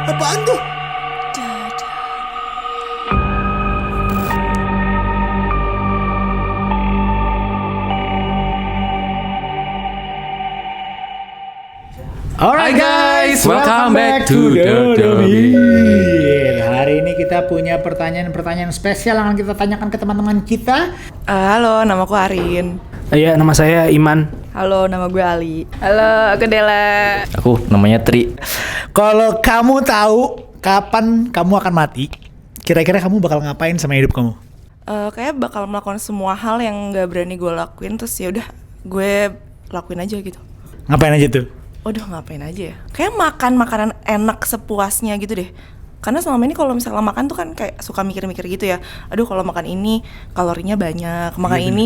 Apaan tuh? Alright guys, welcome back to Dodo Beat. Hari ini kita punya pertanyaan-pertanyaan spesial yang akan kita tanyakan ke teman-teman kita. Halo, namaku Arin. Iya, nama saya Iman. Halo, nama gue Ali. Halo, aku Dela. Aku namanya Tri. Kalau kamu tahu kapan kamu akan mati, kira-kira kamu bakal ngapain sama hidup kamu? Kayak bakal melakukan semua hal yang gak berani gue lakuin, terus ya udah gue lakuin aja gitu. Ngapain aja tuh? Udah ngapain aja ya? Kayak makan makanan enak sepuasnya gitu deh. Karena selama ini kalau misalnya makan tuh kan kayak suka mikir-mikir gitu ya. Aduh kalau makan ini kalorinya banyak, makan ini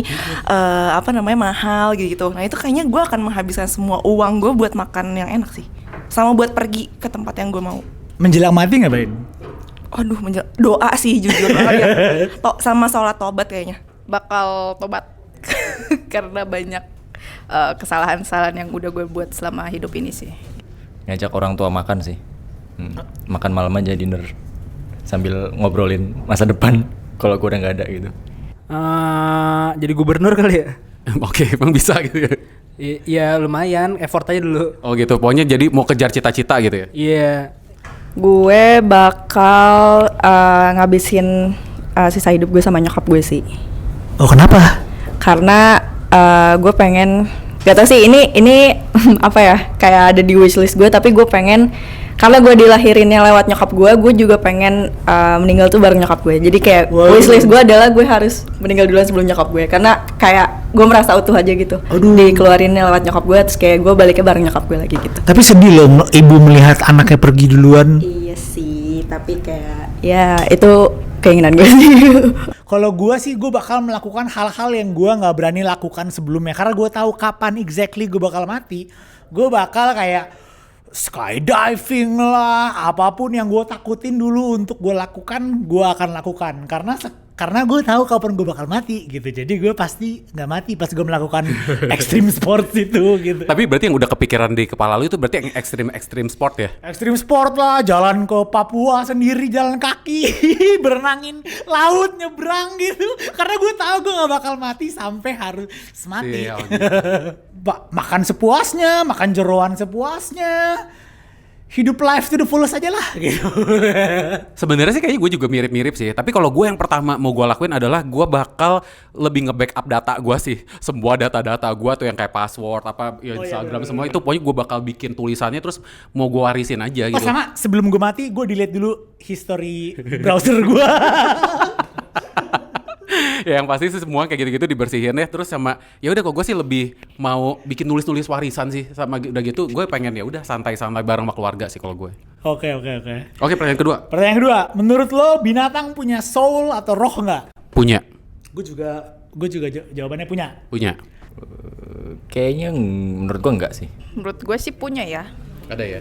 mahal gitu. Nah itu kayaknya gue akan menghabiskan semua uang gue buat makan yang enak sih. Sama buat pergi ke tempat yang gue mau. Menjelang mati ngapain? Aduh, doa sih jujur. Sama sholat tobat kayaknya. Bakal tobat. Karena banyak kesalahan-kesalahan yang udah gue buat selama hidup ini sih. Ngajak orang tua makan sih. Makan malam aja dinner sambil ngobrolin masa depan kalau gue udah nggak ada gitu. Jadi gubernur kali ya? Oke, emang bisa gitu ya? Iya lumayan, effort aja dulu. Oh gitu, pokoknya jadi mau kejar cita-cita gitu ya? Iya. Gue bakal ngabisin sisa hidup gue sama nyokap gue sih. Oh kenapa? Karena gue pengen, gak tau sih ini apa ya, kayak ada di wishlist gue, tapi gue pengen karena gue dilahirinnya lewat nyokap gue juga pengen meninggal tuh bareng nyokap gue. Jadi kayak wishlist gue adalah gue harus meninggal duluan sebelum nyokap gue, karena kayak gue merasa utuh aja gitu. Dikeluarinnya lewat nyokap gue, terus kayak gue baliknya bareng nyokap gue lagi gitu. Tapi sedih loh ibu melihat anaknya pergi duluan. Iya sih, tapi kayak ya itu keinginan gue sih. Kalau gue sih gue bakal melakukan hal-hal yang gue nggak berani lakukan sebelumnya, karena gue tahu kapan exactly gue bakal mati. Gue bakal kayak skydiving lah, apapun yang gue takutin dulu untuk gue lakukan, gue akan lakukan karena gue tahu kapan gue bakal mati gitu. Jadi gue pasti nggak mati pas gue melakukan extreme sports itu gitu. Tapi berarti yang udah kepikiran di kepala lu itu berarti yang ekstrim sport ya? Extreme sport lah, jalan ke Papua sendiri, jalan kaki, berenangin laut, nyebrang gitu. Karena gue tahu gue nggak bakal mati sampai harus mati. Makan sepuasnya, makan jeroan sepuasnya, hidup life to the fullest aja lah gitu. Sebenarnya sih kayaknya gue juga mirip-mirip sih. Tapi kalau gue yang pertama mau gue lakuin adalah gue bakal lebih nge-backup data gue sih. Semua data-data gue tuh yang kayak password, Instagram, semua itu pokoknya gue bakal bikin tulisannya terus mau gue warisin aja gitu. Sama sebelum gue mati gue delete dulu history browser gue. Ya yang pasti sih semua kayak gitu-gitu dibersihin ya. Terus sama ya udah kok gue sih lebih mau bikin nulis-nulis warisan sih, sama udah gitu gue pengen ya udah santai-santai bareng sama keluarga sih kalau gue. Oke. Oke, pertanyaan kedua. Menurut lo binatang punya soul atau roh nggak? Punya. Gue juga jawabannya punya. Kayaknya menurut gue enggak sih. Menurut gue sih punya ya. Ada ya?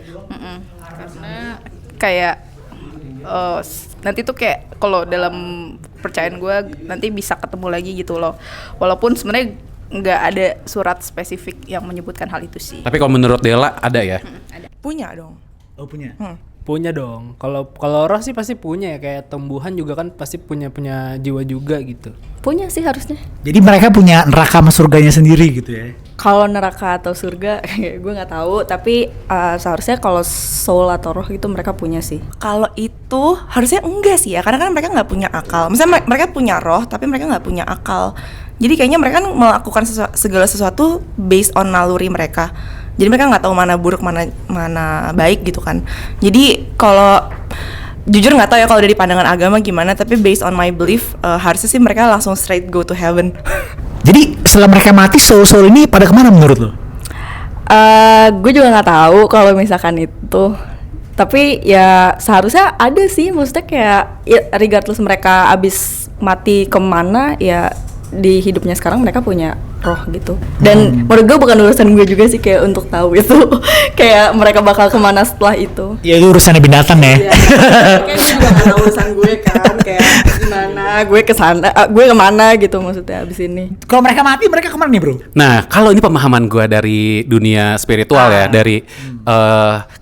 Karena kayak nanti tuh kayak kalau dalam percayaan gue nanti bisa ketemu lagi gitu loh. Walaupun sebenarnya nggak ada surat spesifik yang menyebutkan hal itu sih. Tapi kalau menurut Dela ada ya? Ada. Punya dong. Oh punya. Punya dong. Kalau roh sih pasti punya ya, kayak tumbuhan juga kan pasti punya jiwa juga gitu. Punya sih harusnya. Jadi mereka punya neraka sama surganya sendiri gitu ya? Kalau neraka atau surga, gue nggak tahu. Tapi seharusnya kalau soul atau roh itu mereka punya sih. Kalau itu harusnya enggak sih ya, karena kan mereka nggak punya akal. Misalnya mereka punya roh, tapi mereka nggak punya akal. Jadi kayaknya mereka melakukan segala sesuatu based on naluri mereka. Jadi mereka nggak tahu mana buruk, mana baik gitu kan. Jadi kalau jujur nggak tahu ya kalau dari pandangan agama gimana, tapi based on my belief harusnya sih mereka langsung straight go to heaven. Jadi setelah mereka mati soul ini pada kemana menurut lo? Gue juga nggak tahu kalau misalkan itu. Tapi ya seharusnya ada sih, maksudnya kayak ya, regardless mereka abis mati kemana, ya di hidupnya sekarang mereka punya roh gitu. Dan menurut gue bukan urusan gue juga sih kayak untuk tahu itu kayak mereka bakal kemana setelah itu. Ya itu urusannya binatang ya. Iya. Kayak gue juga gak tahu urusan gue kan kayak gimana gue kesana, gue kemana gitu maksudnya abis ini. Kalau mereka mati, mereka kemana nih bro? Nah, kalau ini pemahaman gue dari dunia spiritual ya, dari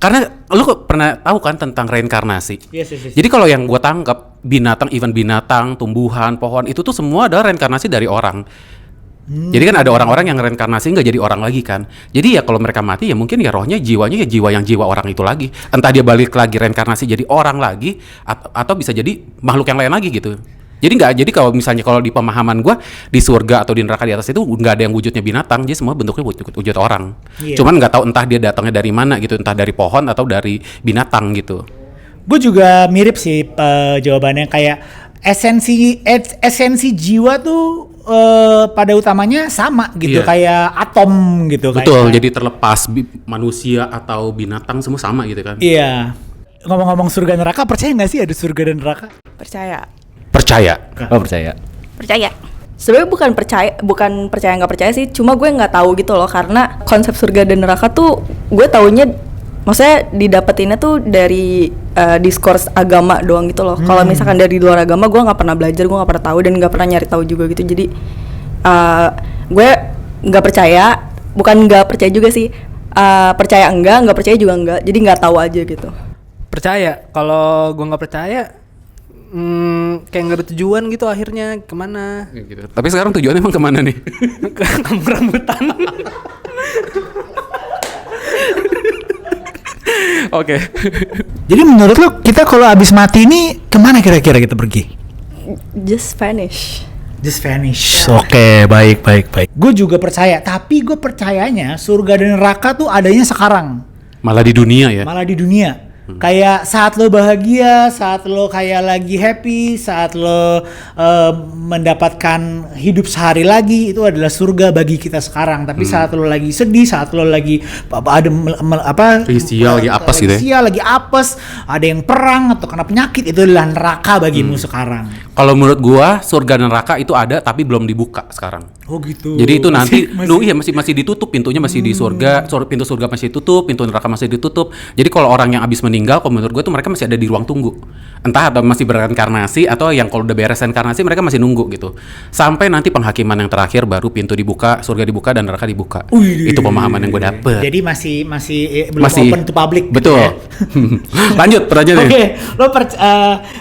karena lu pernah tahu kan tentang reinkarnasi. Yes. Jadi kalau yang gue tangkap binatang, even binatang, tumbuhan, pohon itu tuh semua adalah reinkarnasi dari orang. Jadi kan ada orang-orang yang reinkarnasi nggak jadi orang lagi kan. Jadi ya kalau mereka mati ya mungkin ya rohnya, jiwanya ya jiwa orang itu lagi. Entah dia balik lagi reinkarnasi jadi orang lagi atau bisa jadi makhluk yang lain lagi gitu. Jadi kalau misalnya kalau di pemahaman gue di surga atau di neraka di atas itu nggak ada yang wujudnya binatang, jadi semua bentuknya wujud orang. Iya. Cuman nggak tahu entah dia datangnya dari mana gitu, entah dari pohon atau dari binatang gitu. Gue juga mirip sih jawabannya, kayak esensi jiwa tuh pada utamanya sama gitu, Iya. kayak atom gitu. Betul, kayak. jadi terlepas manusia atau binatang semua sama gitu kan. Iya. Ngomong-ngomong surga neraka, percaya nggak sih ada surga dan neraka? Percaya. Percaya. Oh percaya. Percaya. Sebenarnya bukan percaya nggak percaya sih, cuma gue nggak tahu gitu loh karena konsep surga dan neraka tuh gue taunya, maksudnya didapetinnya tuh dari diskurs agama doang gitu loh. Kalau misalkan dari luar agama gue nggak pernah belajar, gue nggak pernah tahu dan nggak pernah nyari tahu juga gitu. Jadi gue nggak percaya, bukan nggak percaya juga sih, percaya nggak percaya juga enggak. Jadi nggak tahu aja gitu. Percaya. Kalau gue nggak percaya, kayak nggak ada tujuan gitu akhirnya kemana? Gitu. Tapi sekarang tujuannya emang kemana nih? Ke kampung rambutan. Oke. Jadi menurut lo kita kalau abis mati ini kemana kira-kira kita pergi? Just vanish. Just vanish. Oke, baik. Gue juga percaya, tapi gue percayanya surga dan neraka tuh adanya sekarang. Malah di dunia ya. Malah di dunia. Kayak saat lo bahagia, saat lo kayak lagi happy, saat lo mendapatkan hidup sehari lagi, itu adalah surga bagi kita sekarang. Tapi saat lo lagi sedih, saat lo lagi Lagi sial, lagi apes gitu ya. sial, lagi apes, ada yang perang atau kena penyakit, itu adalah neraka bagimu sekarang. Kalau menurut gua surga dan neraka itu ada tapi belum dibuka sekarang. Oh gitu. Jadi itu nanti masih ditutup, pintunya masih di surga, pintu surga masih ditutup, pintu neraka masih ditutup. Jadi kalau orang yang habis meninggal, kalau menurut gue tuh mereka masih ada di ruang tunggu. Entah atau masih bereinkarnasi atau yang kalau udah beres inkarnasi mereka masih nunggu gitu. Sampai nanti penghakiman yang terakhir baru pintu dibuka, surga dibuka dan neraka dibuka. Itu pemahaman yang gue dapet. Jadi masih belum open to public. Betul. Gitu ya? Lanjut pertanyaannya. Oke, lo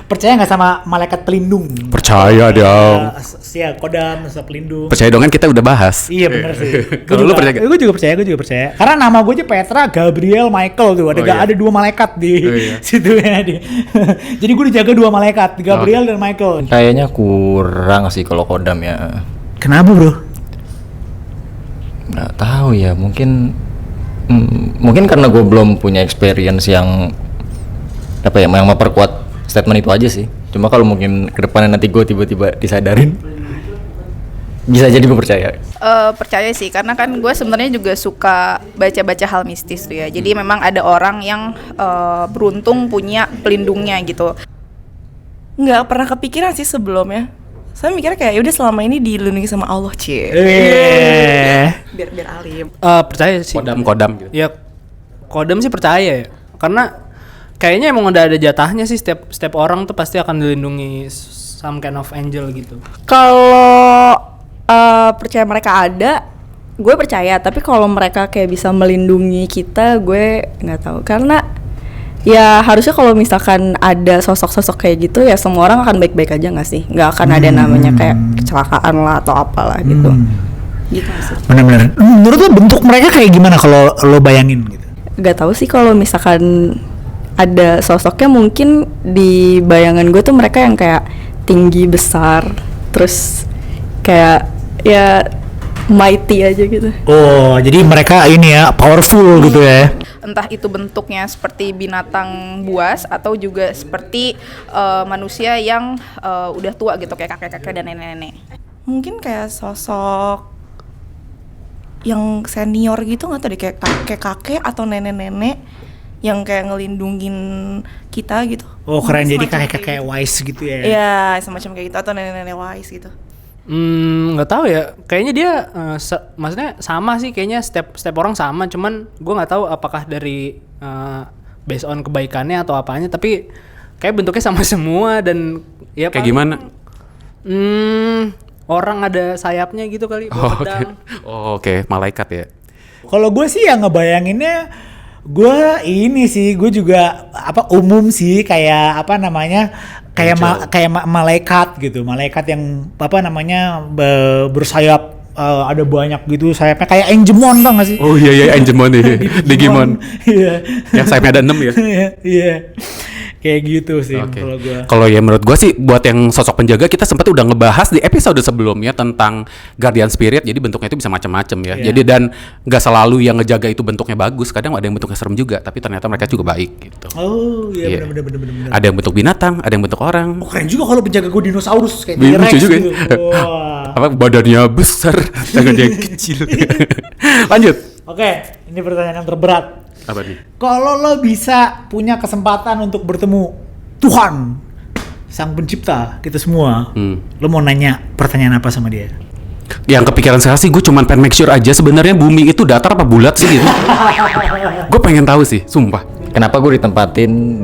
percaya nggak sama malaikat pelindung? Percaya dong. Ya, kodam, pelindung. Percaya dong kan kita udah bahas. Iya benar sih. Kalau lu percaya nggak? Gue juga percaya. Karena nama gue aja Petra, Gabriel, Michael tuh. Ada dua malaikat di situ ya. Jadi gue dijaga dua malaikat, Gabriel dan Michael. Kayaknya kurang sih kalau kodam ya. Kenapa bro? Nggak tahu ya, mungkin karena gue belum punya experience yang yang memperkuat statement itu aja sih. Cuma kalau mungkin kedepannya nanti gue tiba-tiba disadarin, bisa jadi gue percaya. Percaya sih, karena kan gue sebenarnya juga suka baca-baca hal mistis tuh ya. Jadi memang ada orang yang beruntung punya pelindungnya gitu. Nggak pernah kepikiran sih sebelumnya. Saya mikirnya kayak yaudah selama ini dilindungi sama Allah biar alim. Percaya sih. Kodam gitu. Ya kodam sih percaya ya. Karena kayaknya emang udah ada jatahnya sih, setiap orang tuh pasti akan dilindungi some kind of angel gitu. Kalau percaya mereka ada, gue percaya. Tapi kalau mereka kayak bisa melindungi kita, gue nggak tahu. Karena ya harusnya kalau misalkan ada sosok-sosok kayak gitu, ya semua orang akan baik-baik aja nggak sih? Nggak akan ada namanya kayak kecelakaan lah atau apalah gitu. Gitu sih. Benar-benar. Menurut lo bentuk mereka kayak gimana kalau lo bayangin gitu? Gak tahu sih, kalau misalkan ada sosoknya mungkin di bayangan gue tuh mereka yang kayak tinggi besar, terus kayak ya mighty aja gitu. Oh, jadi mereka ini ya powerful gitu ya? Entah itu bentuknya seperti binatang buas atau juga seperti manusia yang udah tua gitu, kayak kakek-kakek dan nenek-nenek. Mungkin kayak sosok yang senior gitu, nggak tahu deh, kayak kakek-kakek atau nenek-nenek yang kayak ngelindungin kita gitu. Oh keren, jadi Semacam kakek-kakek kayak wise gitu ya? Iya, semacam kayak gitu, atau nenek-nenek wise gitu. Nggak tahu ya. Kayaknya dia maksudnya sama sih. Kayaknya step orang sama. Cuman gue nggak tahu apakah dari based on kebaikannya atau apanya. Tapi kayak bentuknya sama semua dan ya Kayak gimana? Orang ada sayapnya gitu kali. Oh, bawa oke. pedang. Oke, malaikat ya. Kalau gue sih yang ngebayanginnya, gue ini sih, gue juga umum sih kayak kayak malaikat gitu, malaikat yang bersayap, ada banyak gitu sayapnya kayak Angemon, tau gak sih? Oh iya Angemon nih, Digimon. Iya. Yang sayapnya ada 6 ya. Iya. Kayak gitu sih Oke. kalau gue. Kalau ya menurut gue sih buat yang sosok penjaga kita sempat udah ngebahas di episode sebelumnya tentang guardian spirit. Jadi bentuknya itu bisa macam-macam ya. Iya. Jadi dan nggak selalu yang ngejaga itu bentuknya bagus. Kadang ada yang bentuknya serem juga. Tapi ternyata mereka juga baik gitu. Oh iya, Iya. benar. Ada yang bentuk binatang, ada yang bentuk orang. Oh, keren juga kalau penjaga gue dinosaurus kayak Lucu T-Rex juga gitu. ya. Wah. Apa badannya besar, tangannya kecil. Lanjut. Oke, ini pertanyaan yang terberat. Apa nih? Kalau lo bisa punya kesempatan untuk bertemu Tuhan, Sang Pencipta kita semua, lo mau nanya pertanyaan apa sama dia? Yang kepikiran sekarang sih gue cuman pengen make sure aja sebenarnya bumi itu datar apa bulat sih gitu. Gue pengen tahu sih, sumpah. Kenapa gue ditempatin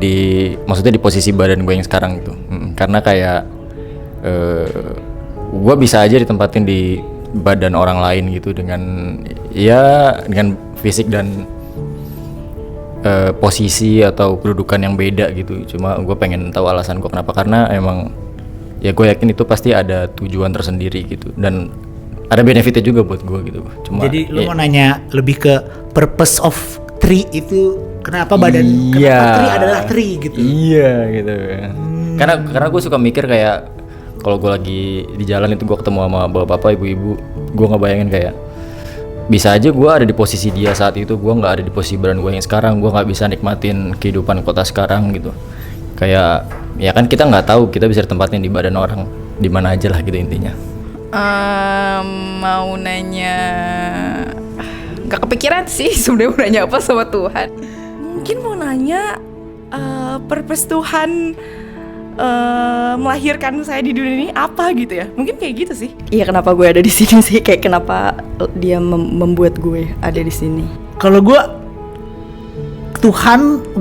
maksudnya di posisi badan gue yang sekarang gitu? Karena kayak gue bisa aja ditempatin di badan orang lain gitu dengan fisik dan posisi atau kedudukan yang beda gitu. Cuma gue pengen tahu alasan gue kenapa, karena emang ya gue yakin itu pasti ada tujuan tersendiri gitu dan ada benefitnya juga buat gue gitu. Cuma Jadi lo mau nanya lebih ke purpose of tree itu, kenapa kenapa tree adalah tree gitu? Iya gitu. Karena gue suka mikir kayak kalau gue lagi di jalan itu gue ketemu sama bapak-bapak, ibu-ibu, gue ngebayangin kayak bisa aja gue ada di posisi dia saat itu, gue nggak ada di posisi badan gue yang sekarang, gue nggak bisa nikmatin kehidupan kota sekarang gitu. Kayak ya kan kita nggak tahu, kita bisa ditempatin di badan orang di mana aja lah gitu intinya. Mau nanya, gak kepikiran sih sebenarnya mau nanya apa sama Tuhan. Mungkin mau nanya purpose Tuhan melahirkan saya di dunia ini apa gitu ya, mungkin kayak gitu sih. Iya, kenapa gue ada di sini sih, kayak kenapa dia membuat gue ada di sini. Kalau gue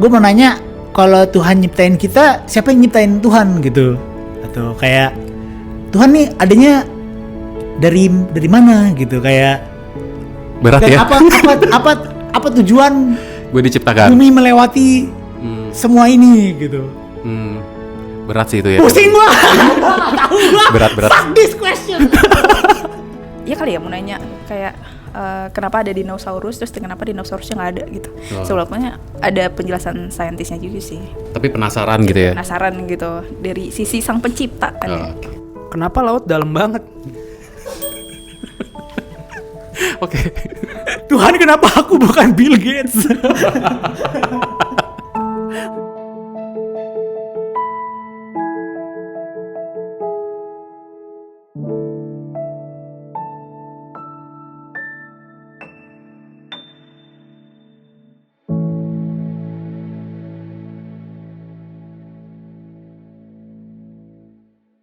mau nanya, kalau Tuhan nyiptain kita, siapa yang nyiptain Tuhan gitu? Atau kayak Tuhan nih adanya dari mana gitu, kayak Berat dan ya. apa tujuan Gue diciptakan. bumi melewati semua ini gitu. Berat sih itu ya. Pusing gua. Tahu gua. Berat. Fuck this question. Ya kali ya mau nanya kayak kenapa ada dinosaurus, terus kenapa dinosaurusnya nggak ada gitu. Sebelumnya ada penjelasan saintisnya juga sih. Tapi penasaran gitu ya. Penasaran gitu dari sisi sang pencipta kan ya. Kenapa laut dalam banget? Oke. Tuhan, kenapa aku bukan Bill Gates?